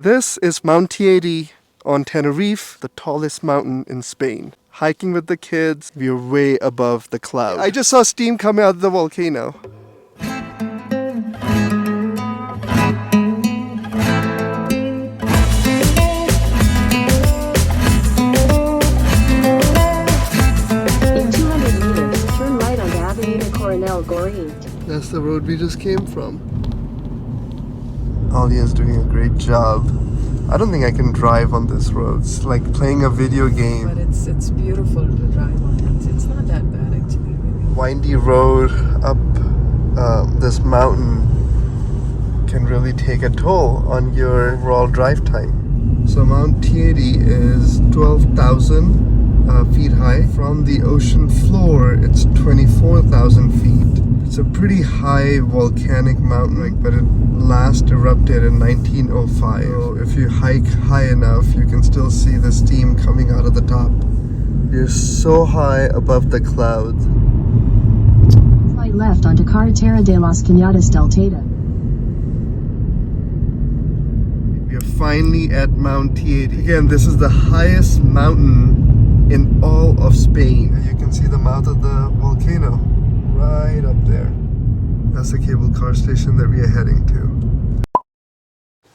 This is Mount Tiede on Tenerife, the tallest mountain in Spain. Hiking with the kids, we are way above the clouds. I just saw steam coming out of the volcano. In 200 meters, turn right onto Avenida Coronel Gorin. That's the road we just came from. Alia is doing a great job. I don't think I can drive on this road. It's like playing a video game. But it's beautiful to drive on. It's not that bad actually. Really. Windy road up this mountain can really take a toll on your overall drive time. So Mount Tiede is 12,000 feet high. From the ocean floor, it's 24,000 feet. It's a pretty high volcanic mountain, but it last erupted in 1905. So if you hike high enough, you can still see the steam coming out of the top. You're so high above the clouds. Fly left onto Carretera de las Cañadas del Teide. We are finally at Mount Tiede. Again, this is the highest mountain in all of Spain. You can see the mouth of the volcano right up there. That's the cable car station that we are heading to.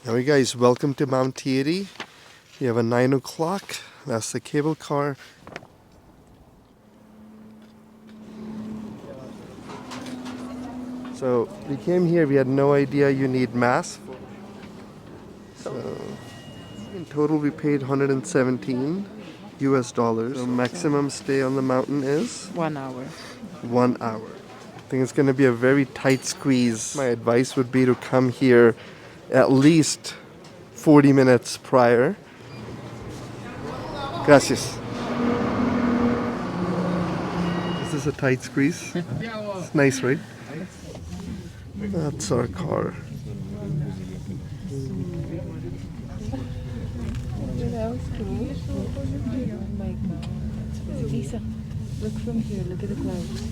Alright guys, welcome to Mount Tiede. We have a 9 o'clock. That's the cable car. So we came here, we had no idea you need masks. So in total we paid 117 US dollars. So maximum stay on the mountain is 1 hour. 1 hour. I think it's going to be a very tight squeeze. My advice would be to come here at least 40 minutes prior. Gracias. Is this a tight squeeze? It's nice, right? That's our car. Eesa, look from here, look at the clouds.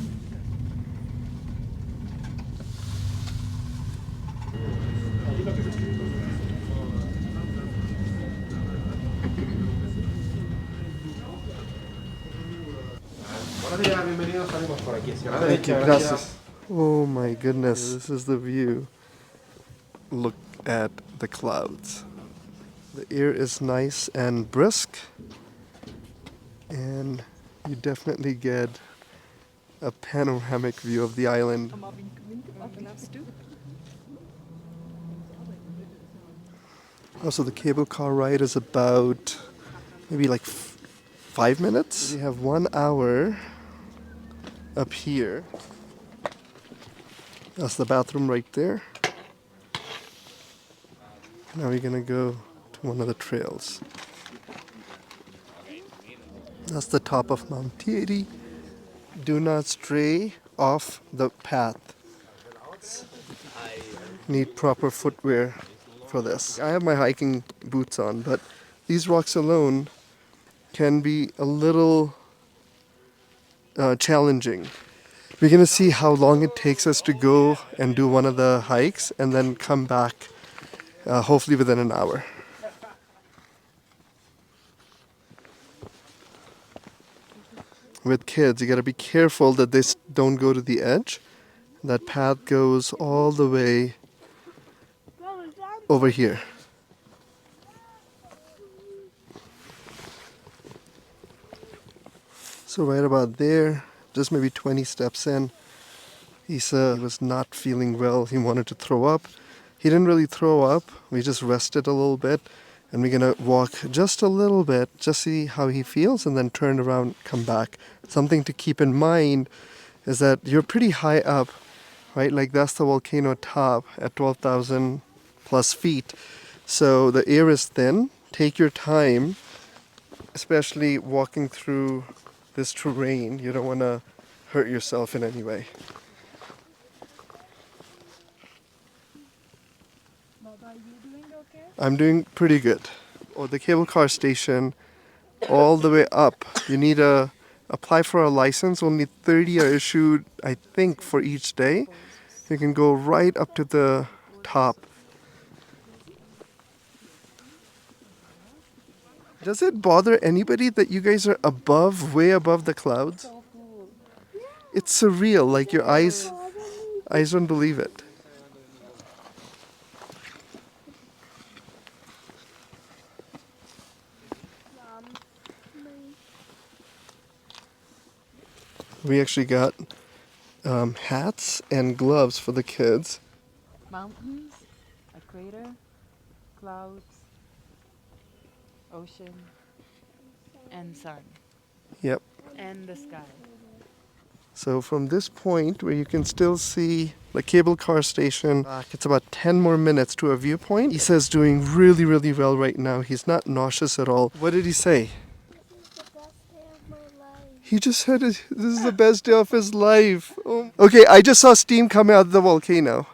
Thank you, gracias. Oh my goodness, this is the view. Look at the clouds. The air is nice and brisk, and you definitely get a panoramic view of the island. Also, the cable car ride is about maybe like 5 minutes. We have 1 hour up here. That's the bathroom right there. Now we're gonna go to one of the trails. That's the top of Mount Tiede. Do not stray off the path. Need proper footwear for this. I have my hiking boots on, but these rocks alone can be a little challenging. We're gonna see how long it takes us to go and do one of the hikes and then come back hopefully within an hour. With kids, you gotta be careful that they don't go to the edge. That path goes all the way over here. So right about there, just maybe 20 steps in, Eesa was not feeling well. He wanted to throw up. He didn't really throw up. We just rested a little bit, and we're gonna walk just a little bit, just see how he feels, and then turn around, come back. Something to keep in mind is that you're pretty high up, right? Like that's the volcano top at 12,000 plus feet. So the air is thin. Take your time, especially walking through this terrain. You don't want to hurt yourself in any way. Baba, you doing okay? I'm doing pretty good. Oh, the cable car station, all the way up. You need to apply for a license. Only 30 are issued, I think, for each day. You can go right up to the top. Does it bother anybody that you guys are above, way above the clouds? So cool. It's surreal, like your eyes don't believe it. We actually got hats and gloves for the kids. Mountains, a crater, clouds, ocean, and sun, Yep. and the sky. So from this point where you can still see the cable car station, it's about 10 more minutes to a viewpoint. Eesa's doing really, really well right now. He's not nauseous at all. What did he say? He just said this is the best day of his life. Oh. Okay, I just saw steam coming out of the volcano.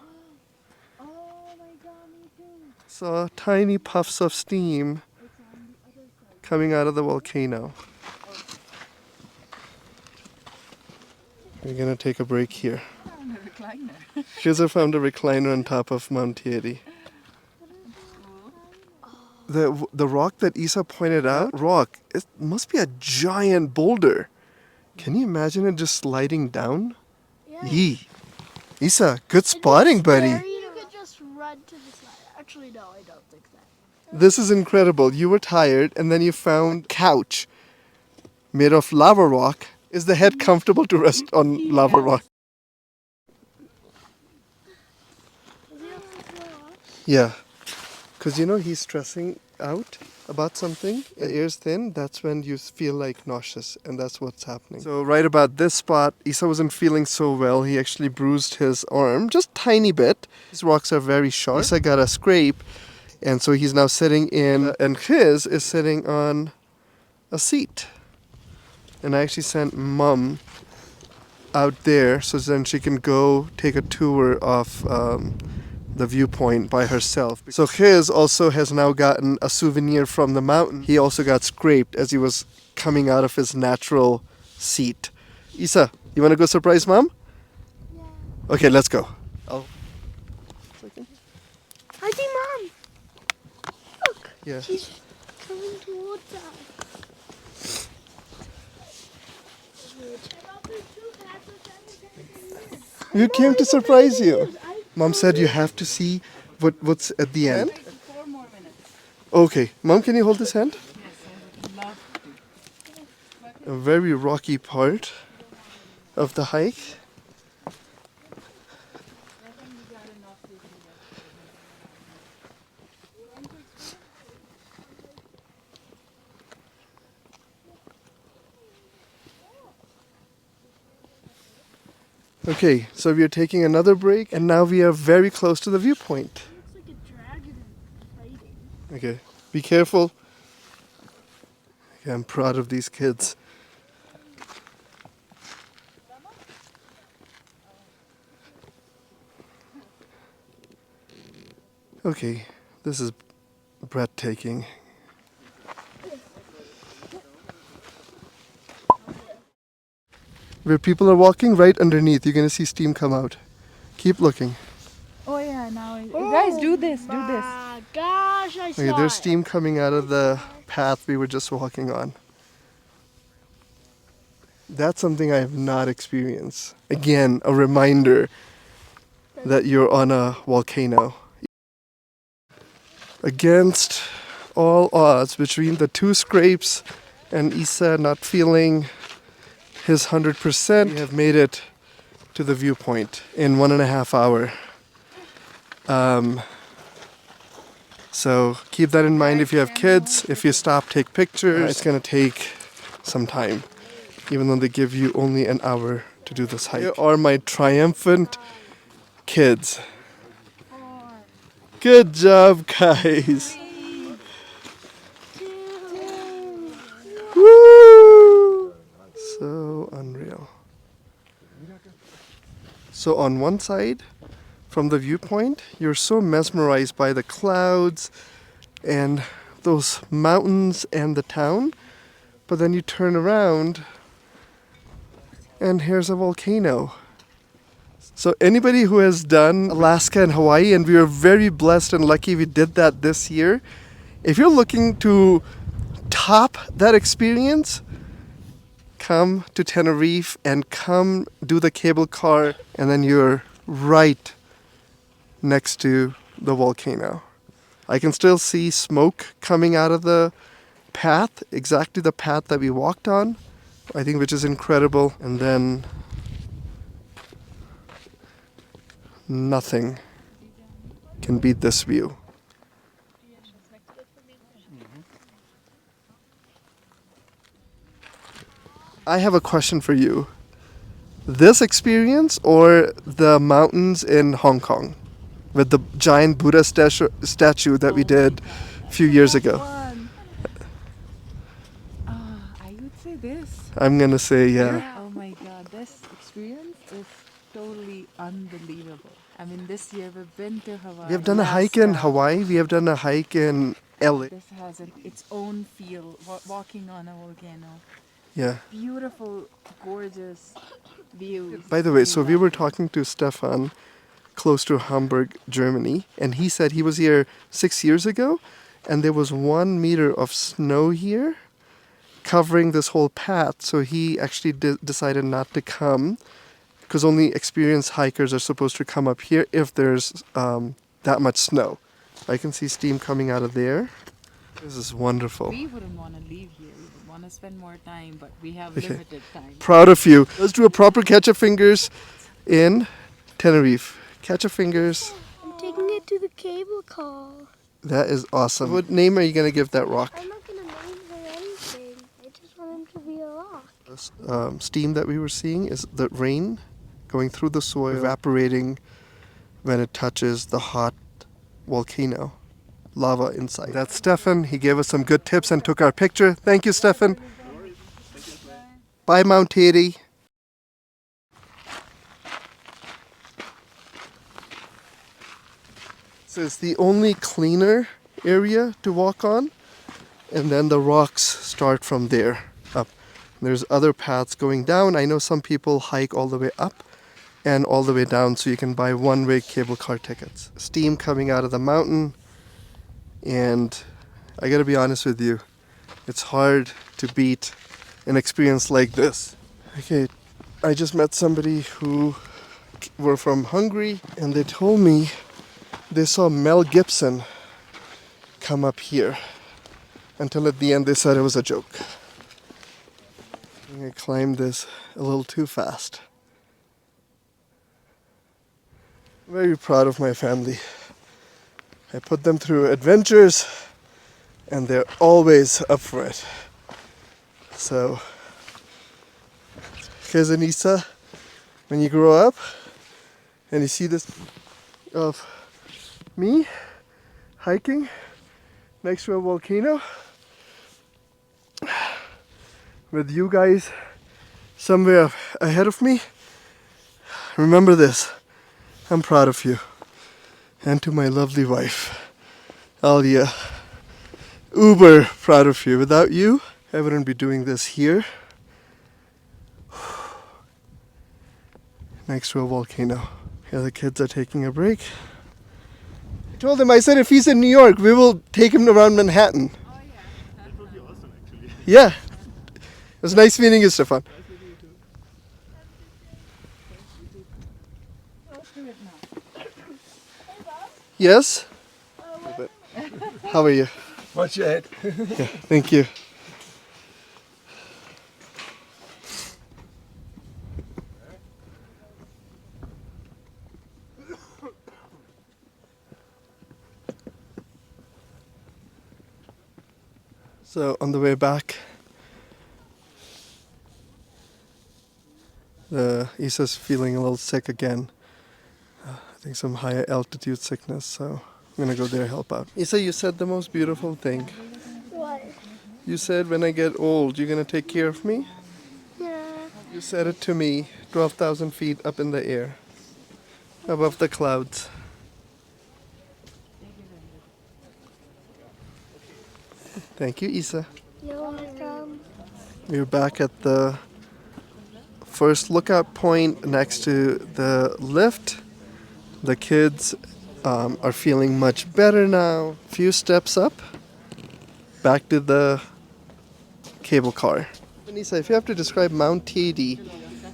Oh my god, me too. Saw tiny puffs of steam coming out of the volcano. We're gonna take a break here. Found a recliner. Khiz found a recliner on top of Mount Tiede. The rock that Eesa pointed out, it must be a giant boulder. Can you imagine it just sliding down? Yeah. Yee. Eesa, good spotting, buddy. You could just run to the side. Actually, no, I don't think that. This is incredible. You were tired and then you found couch made of lava rock. Is the head comfortable to rest on lava rock? Does he have to throw up? Yeah. Because he's stressing out about something. The air's thin. That's when you feel like nauseous. And that's what's happening. So right about this spot, Eesa wasn't feeling so well. He actually bruised his arm. Just tiny bit. These rocks are very sharp. Eesa got a scrape. And so he's now sitting in. And Khiz is sitting on a seat. And I actually sent Mum out there so then she can go take a tour of the viewpoint by herself. So Khiz also has now gotten a souvenir from the mountain. He also got scraped as he was coming out of his natural seat. Eesa, you want to go surprise Mom? Yeah. Okay, let's go. I see Mom. Look, Yeah. she's coming towards us. We came to surprise you. Mom said you have to see what's at the end. 4 more minutes. Okay. Mom, can you hold this hand? Yes, I would love to. A very rocky part of the hike. Okay, so we are taking another break and now we are very close to the viewpoint. Looks like a dragon fighting. Okay, be careful. Okay, I'm proud of these kids. Okay, this is breathtaking. Where people are walking right underneath, you're gonna see steam come out. Keep looking. Oh yeah, now guys do this. My gosh, I saw Okay, there's it. steam coming out of the path we were just walking on. That's something I have not experienced. Again, a reminder that you're on a volcano. Against all odds between the 2 scrapes and Eesa not feeling his 100%, we have made it to the viewpoint in 1.5 hours. So keep that in mind if you have kids. If you stop, take pictures. It's going to take some time, even though they give you only an hour to do this hike. Here are my triumphant kids. Good job, guys. Woo! So unreal. So on one side, from the viewpoint, you're so mesmerized by the clouds and those mountains and the town. But then you turn around and here's a volcano. So anybody who has done Alaska and Hawaii, and we are very blessed and lucky we did that this year, if you're looking to top that experience, come to Tenerife and come do the cable car, and then you're right next to the volcano. I can still see smoke coming out of the path, exactly the path that we walked on, I think, which is incredible. And then nothing can beat this view. I have a question for you. This experience or the mountains in Hong Kong with the giant Buddha statue that we did a few years ago? I would say this. I'm gonna say yeah. Oh my god, this experience is totally unbelievable. I mean, this year we've been to Hawaii. We have done a hike in Alaska. Hawaii. We have done a hike in LA. This has its own feel, walking on a volcano. Yeah. Beautiful, gorgeous views. By the way, so we were talking to Stefan close to Hamburg, Germany, and he said he was here 6 years ago, and there was 1 meter of snow here covering this whole path. So he actually decided not to come, because only experienced hikers are supposed to come up here if there's that much snow. I can see steam coming out of there. This is wonderful. We wouldn't want to leave here. We would want to spend more time, but we have Okay. limited time. Proud of you. Let's do a proper catch of fingers in Tenerife. Catch of fingers. I'm taking it to the cable car. That is awesome. What name are you going to give that rock? I'm not gonna name it anything. I just want him to be a rock. This steam that we were seeing is the rain going through the soil, evaporating when it touches the hot volcano. Lava inside. That's Stefan. He gave us some good tips and took our picture. Thank you, Stefan. Bye, Mount Tiede. So it's the only cleaner area to walk on, and then the rocks start from there up. There's other paths going down. I know some people hike all the way up and all the way down, so you can buy one-way cable car tickets. Steam coming out of the mountain, and I gotta be honest with you, it's hard to beat an experience like this. Okay, I just met somebody who were from Hungary, and they told me they saw Mel Gibson come up here, until at the end they said it was a joke. I climbed this a little too fast. Very proud of my family. I put them through adventures, and they're always up for it. So, Khiz and Eesa, when you grow up and you see this of me hiking next to a volcano with you guys somewhere ahead of me, remember this. I'm proud of you. And to my lovely wife, Alia, uber proud of you. Without you, I wouldn't be doing this here next to a volcano. Here the kids are taking a break. I told him, I said, if he's in New York, we will take him around Manhattan. Oh yeah. That would be awesome, actually. Yeah. It was nice meeting you, Stefan. Yes? How are you? Watch your head. Yeah, thank you. So on the way back, Eesa's feeling a little sick again. I think some higher altitude sickness, so I'm gonna go there help out. Eesa, you said the most beautiful thing. What? You said when I get old, you're gonna take care of me? Yeah. You said it to me, 12,000 feet up in the air, above the clouds. Thank you, Eesa. You're welcome. We're back at the first lookout point next to the lift. The kids are feeling much better now. Few steps up, back to the cable car. Eesa, if you have to describe Mount Tiede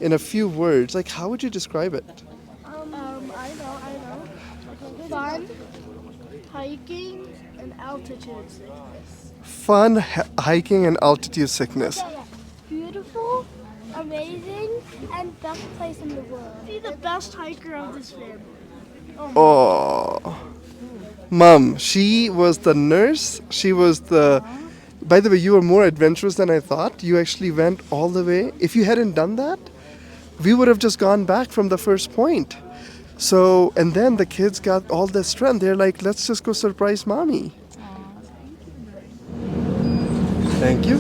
in a few words, like how would you describe it? I know. Fun, hiking, and altitude sickness. Fun hiking and altitude sickness. Beautiful, amazing, and best place in the world. Be the best hiker of this family. Oh, Mom, she was the nurse. She was the. By the way, you were more adventurous than I thought. You actually went all the way. If you hadn't done that, we would have just gone back from the first point. So, and then the kids got all the strength. They're like, let's just go surprise mommy. Thank you.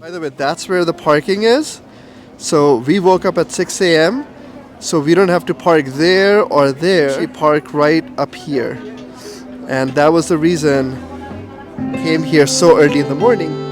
By the way, that's where the parking is. So we woke up at 6 a.m. So we don't have to park there or there. We park right up here. And that was the reason I came here so early in the morning.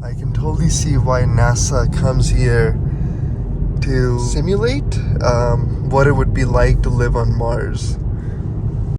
I can totally see why NASA comes here to simulate what it would be like to live on Mars.